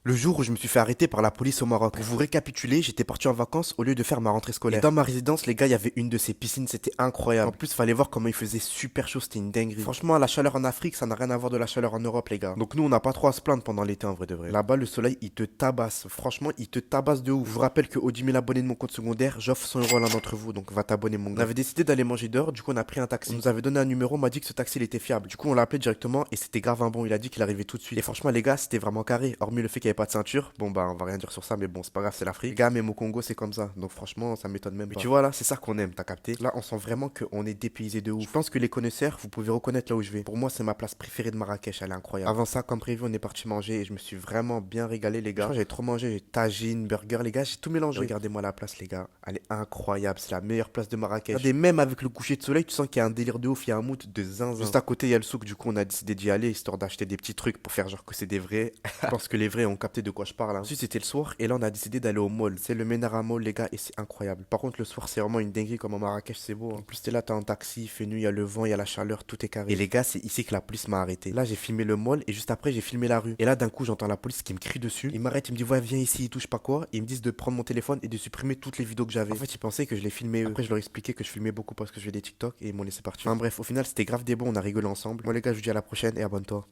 Le jour où je me suis fait arrêter par la police au Maroc. Pour vous récapituler, j'étais parti en vacances au lieu de faire ma rentrée scolaire. Et dans ma résidence, les gars, il y avait une de ces piscines, c'était incroyable. En plus, fallait voir comment il faisait super chaud, c'était une dinguerie. Franchement, la chaleur en Afrique, ça n'a rien à voir de la chaleur en Europe, les gars. Donc nous, on n'a pas trop à se plaindre pendant l'été, en vrai de vrai. Là-bas, le soleil, il te tabasse. Franchement, il te tabasse de ouf. Je vous rappelle que aux 10 000 abonnés de mon compte secondaire, j'offre 100 euros à l'un d'entre vous, donc va t'abonner, mon gars. On avait décidé d'aller manger dehors, du coup, on a pris un taxi. On nous avait donné un numéro, on m'a dit que ce taxi, il était fiable. Du coup, on l'a appelé directement et c'était grave un bon. Il a dit qu'il arrivait tout de suite. Et franchement, les gars, c'était vraiment carré. Hormis le fait qu'il n'y avait pas de ceinture. Bon, bah, on va rien dire sur ça, mais bon, c'est pas grave, c'est l'Afrique. Les gars, même au Congo, c'est comme ça. Donc franchement, ça m'étonne même pas. Mais tu vois, là, c'est ça qu'on aime, t'as capté? Là, on sent vraiment qu'on est dépaysé de ouf. Je pense que les connaisseurs, vous pouvez reconnaître là où je vais. Pour moi, c'est ma place préférée de Marrakech, elle est incroyable. Avant ça, comme prévu, on est parti manger et je me suis vraiment bien régalé, les gars. J'ai trop mangé, j'ai tagine, burger, les gars, j'ai tout mélangé. Regardez-moi la place, les gars. Elle est incroyable, c'est la meilleure place de Marrakech. Regardez, même avec le coucher de soleil, tu sens qu'il y a un délire de ouf, il y a un mood de zinzin. Juste à côté, il y a le souk, du coup, on a décidé d'y aller, histoire d'acheter des petits trucs pour faire genre que c'est des vrais. Je pense que les vrais ont capté de quoi je parle, hein. Ensuite, c'était le soir et là, on a décidé d'aller au mall. C'est le Menara Mall, les gars, et c'est incroyable. Par contre, le soir, c'est vraiment une dinguerie comme à Marrakech, c'est beau, hein. En plus, t'es là, t'es en taxi, il fait nuit, il y a le vent, il y a la chaleur, tout est carré. Et les gars, c'est ici que la police m'a arrêté. Là, j'ai filmé le mall et juste après, j'ai filmé la rue. Et là, d'un coup, j'entends la police qui me crie dessus. Il m'arrête, il me dit, ouais, viens ici, il touche pas quoi. Et ils me disent de prendre mon téléphone et de supprimer toutes les vidéos que j'avais. En fait, ils pensaient que je les filmais eux. Après, je leur expliquais que je filmais beaucoup parce que je fais des TikTok et ils m'ont laissé partir. Enfin bref, au final, c'était grave des bons, on a rigolé ensemble. Moi, les gars, je vous dis à la prochaine et abonne-toi.